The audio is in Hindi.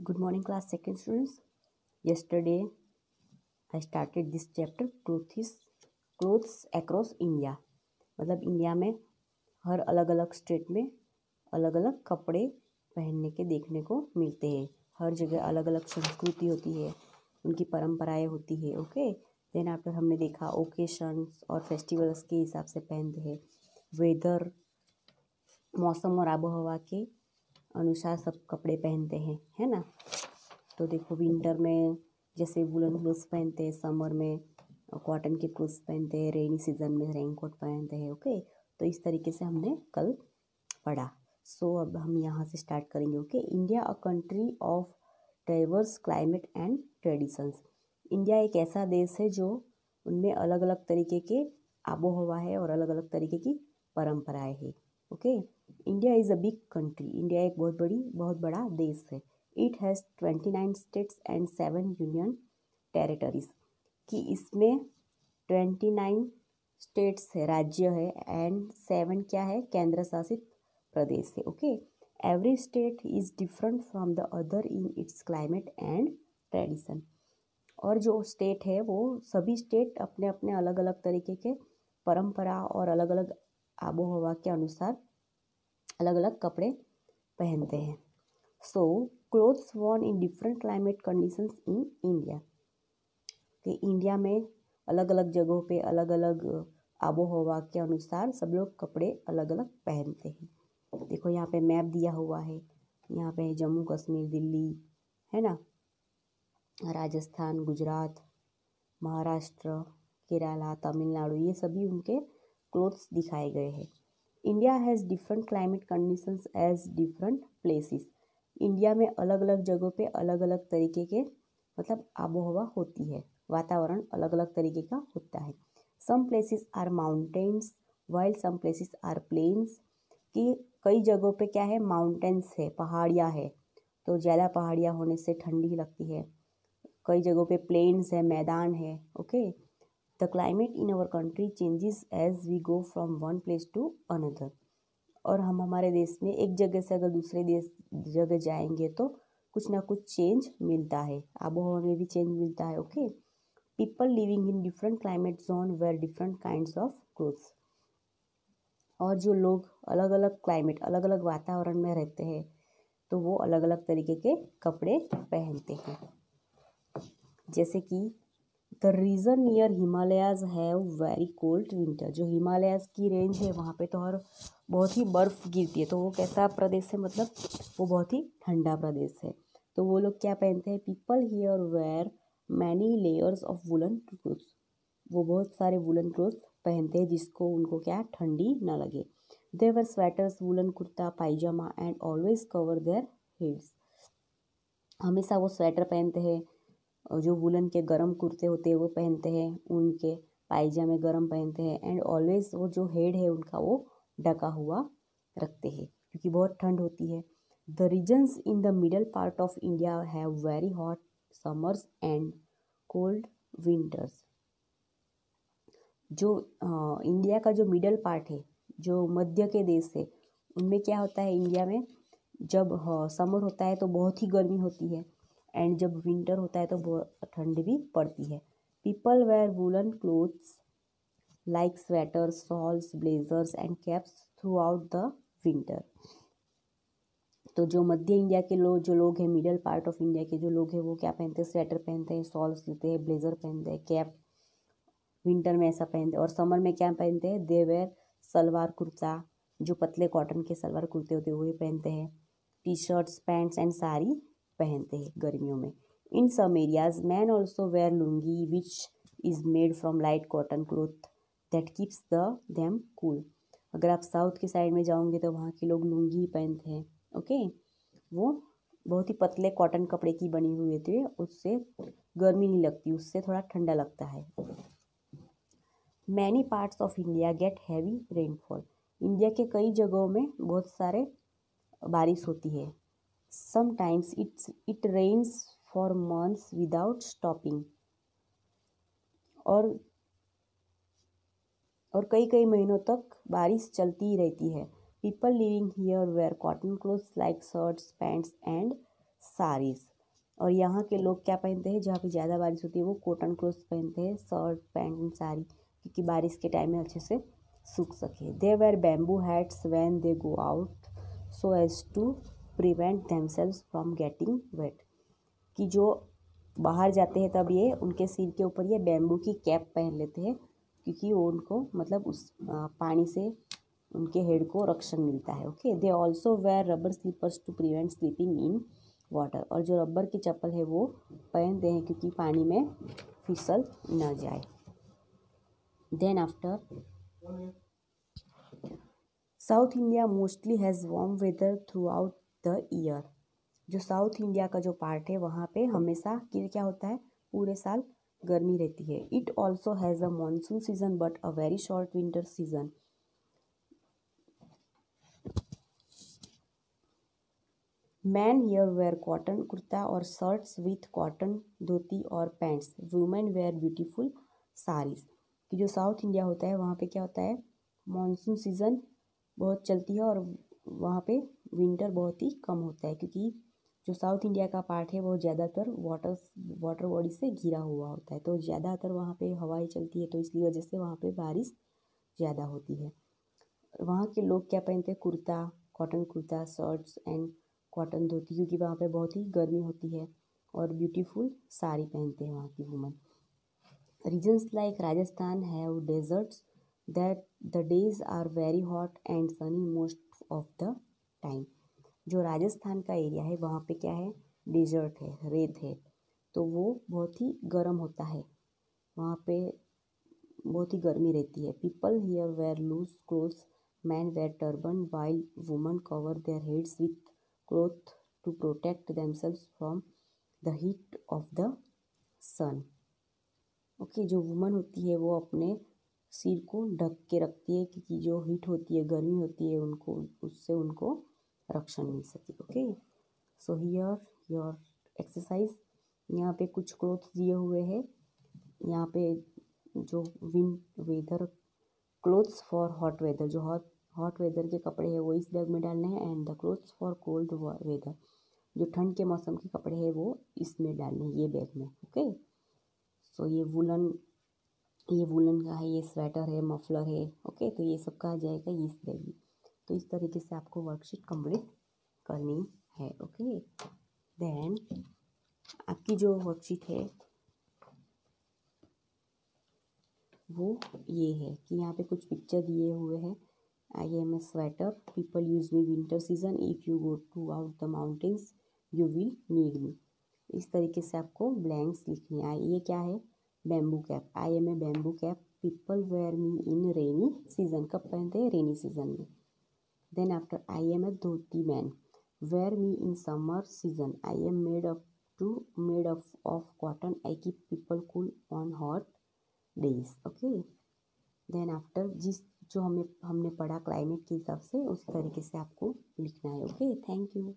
Good morning, class second students. Yesterday, I started this chapter clothes across India. मतलब इंडिया में हर अलग अलग स्टेट में अलग अलग कपड़े पहनने के देखने को मिलते हैं। हर जगह अलग अलग संस्कृति होती है, उनकी परंपराएं होती है। ओके, देन आफ्टर हमने देखा ओकेशंस और फेस्टिवल्स के हिसाब से पहनते हैं। वेदर, मौसम और आबोहवा के अनुसार सब कपड़े पहनते हैं, है ना। तो देखो, विंटर में जैसे वुलन क्लोथ्स पहनते हैं, समर में कॉटन के क्लोथ्स पहनते हैं, रेनी सीजन में रेनकोट पहनते हैं। ओके, तो इस तरीके से हमने कल पढ़ा। सो अब हम यहाँ से स्टार्ट करेंगे। Okay, India a country of diverse climate and traditions. India एक ऐसा देश है जो उनमें अलग अलग तरीके के आबोहवा है और अलग अलग तरीके की परंपराएं है। Okay, India is a big country. India एक बहुत बड़ा देश है। It has 29 states and 7 union territories. कि इसमें 29 स्टेट्स है, राज्य है, एंड 7 क्या है, केंद्र शासित प्रदेश है। Okay, every state is different from the other in its climate and tradition. और जो स्टेट है वो सभी स्टेट अपने अपने अलग अलग तरीके के परंपरा और अलग अलग आबोहवा के अनुसार अलग अलग कपड़े पहनते हैं। So clothes worn in different climate conditions in India. कि इंडिया में अलग अलग जगहों पे अलग अलग आबोहवा के अनुसार सब लोग कपड़े अलग अलग पहनते हैं। देखो यहाँ पे मैप दिया हुआ है, यहाँ पे जम्मू कश्मीर, दिल्ली, है ना, राजस्थान, गुजरात, महाराष्ट्र, केरला, तमिलनाडु, ये सभी उनके क्लोथ्स दिखाए गए हैं। India has different climate conditions as different places. India में अलग अलग जगहों पे अलग अलग तरीके के मतलब आबोहवा होती है, वातावरण अलग अलग तरीके का होता है। Some places are mountains while some places are plains. कि कई जगहों पे क्या है, माउंटेन्स है, पहाड़ियाँ है, तो ज़्यादा पहाड़ियाँ होने से ठंडी लगती है। कई जगहों पे प्लेन्स है, मैदान है। Okay, the climate in our country changes as we go from one place to another. और हम हमारे देश में एक जगह से अगर दूसरे जगह जाएंगे तो कुछ ना कुछ चेंज मिलता है, आबोहवा में भी चेंज मिलता है। Okay, people living in different climate zone wear different kinds of clothes. और जो लोग अलग अलग क्लाइमेट, अलग अलग वातावरण में रहते हैं तो वो अलग अलग तरीके के कपड़े पहनते हैं। जैसे कि the region near Himalayas have very cold winter. जो हिमालयाज की रेंज है वहाँ पे तो हर बहुत ही बर्फ़ गिरती है, तो वो कैसा प्रदेश है, मतलब वो बहुत ही ठंडा प्रदेश है। तो वो लोग क्या पहनते हैं, people here wear many layers of woollen clothes. वो बहुत सारे वुलन क्लोथ्स पहनते हैं जिसको उनको क्या ठंडी ना लगे। They wear sweaters, woollen kurta pyjama and always cover their heads. हमेशा वो स्वेटर पहनते हैं, और जो वुलन के गरम कुर्ते होते हैं वो पहनते हैं, उनके पायजामे गरम पहनते हैं, एंड ऑलवेज वो जो हेड है उनका वो ढका हुआ रखते हैं क्योंकि बहुत ठंड होती है। The regions in the middle part of India have very hot summers and cold winters. जो इंडिया का जो मिडल पार्ट है, जो मध्य के देश है, उनमें क्या होता है, इंडिया में जब समर होता है तो बहुत ही गर्मी होती है, एंड जब विंटर होता है तो बहुत ठंड भी पड़ती है। People wear woollen clothes like sweaters, shawls, blazers and caps throughout the winter. तो जो मध्य इंडिया के जो लोग हैं, मिडल पार्ट ऑफ इंडिया के जो लोग हैं, वो क्या पहनते हैं, स्वेटर पहनते हैं, शॉल्स लेते हैं, ब्लेजर पहनते हैं, कैप विंटर में ऐसा पहनते हैं। और समर में क्या पहनते हैं, दे वेयर सलवार कुर्ता, जो पतले कॉटन के सलवार कुर्ते होते हैं वही पहनते हैं। T shirts, pants and sari पहनते हैं गर्मियों में। In some areas men also wear lungi which is made from light cotton cloth that keeps them cool. अगर आप साउथ के साइड में जाओगे तो वहाँ के लोग लुंगी पहनते हैं। ओके, वो बहुत ही पतले कॉटन कपड़े की बनी हुई होती है, उससे गर्मी नहीं लगती, उससे थोड़ा ठंडा लगता है। Many parts of India get heavy rainfall. India के कई जगहों में बहुत सारे बारिश होती है। Sometimes it rains for months without stopping. और कई कई महीनों तक बारिश चलती ही रहती है। People living here wear cotton clothes like shirts, pants and saris. और यहाँ के लोग क्या पहनते हैं, जहाँ पे ज़्यादा बारिश होती है वो कॉटन क्लोथ पहनते हैं, शर्ट पैंट एंड साड़ी, क्योंकि बारिश के टाइम में अच्छे से सूख सके। They wear bamboo hats when they go out so as to prevent themselves from getting wet, कि जो बाहर जाते हैं तब ये उनके सिर के ऊपर ये बैम्बू की कैप पहन लेते हैं, क्योंकि वो उनको मतलब उस पानी से उनके हेड को रक्षण मिलता है। Okay, they also wear rubber slippers to prevent slipping in water, और जो रबर की चप्पल है वो पहनते हैं क्योंकि पानी में फिसल न जाए। Then after south India mostly has warm weather throughout the year, जो साउथ इंडिया का जो पार्ट है वहाँ पे हमेशा क्या होता है, पूरे साल गर्मी रहती है। It also has a monsoon season but a very short winter season. Men here wear cotton kurta और शर्ट्स विथ कॉटन धोती और pants. Women wear beautiful saris. कि जो साउथ इंडिया होता है वहाँ पे क्या होता है, मानसून सीज़न बहुत चलती है और वहाँ पे विंटर बहुत ही कम होता है, क्योंकि जो साउथ इंडिया का पार्ट है वो ज़्यादातर वाटर बॉडी से घिरा हुआ होता है, तो ज़्यादातर वहाँ पे हवाएं चलती है, तो इसलिए वजह से वहाँ पे बारिश ज़्यादा होती है। वहाँ के लोग क्या पहनते हैं, kurta, cotton kurta, shirts and cotton dhoti, क्योंकि वहाँ पे बहुत ही गर्मी होती है, और ब्यूटीफुल साड़ी पहनते हैं वहाँ की women. Regions like Rajasthan have deserts that the days are very hot and sunny most of the time. जो राजस्थान का एरिया है वहाँ पे क्या है, डेजर्ट है, रेत है, तो वो बहुत ही गर्म होता है, वहाँ पे बहुत ही गर्मी रहती है। People here wear loose clothes, men wear turban while women cover their heads with cloth to protect themselves from the heat of the sun. Okay, जो वुमन होती है वो अपने सिर को ढक के रखती है, क्योंकि जो हीट होती है, गर्मी होती है, उनको उससे उनको रक्षण मिल सके। Okay, so here your exercise. यहाँ पे कुछ क्लोथ्स दिए हुए हैं, यहाँ पे जो weather clothes for hot weather, जो हॉट वेदर के कपड़े हैं वो इस बैग में डालने हैं, and the clothes for cold weather, जो ठंड के मौसम के कपड़े हैं वो इसमें डालने हैं, ये बैग में। ओके, सो ये वुलन का है, ये स्वेटर है, मफलर है। ओके, तो ये सब कहा जाएगा इस बैग में। तो इस तरीके से आपको वर्कशीट कंप्लीट करनी है। ओके, देन आपकी जो वर्कशीट है वो ये है कि यहाँ पे कुछ पिक्चर दिए हुए हैं। I am a sweater, people use me winter season, if you go to out the mountains you will need me. इस तरीके से आपको ब्लैंक्स लिखनी है। ये क्या है, bamboo cap, I am a bamboo cap, people wear me in rainy season, कब पहनते हैं, रेनी सीजन में। Then after I am a dhoti man, wear me in summer season, I am made of cotton, I keep people cool on hot days. Okay, then after जो हमने पढ़ा क्लाइमेट के हिसाब से उस तरीके से आपको लिखना है। Okay, thank you.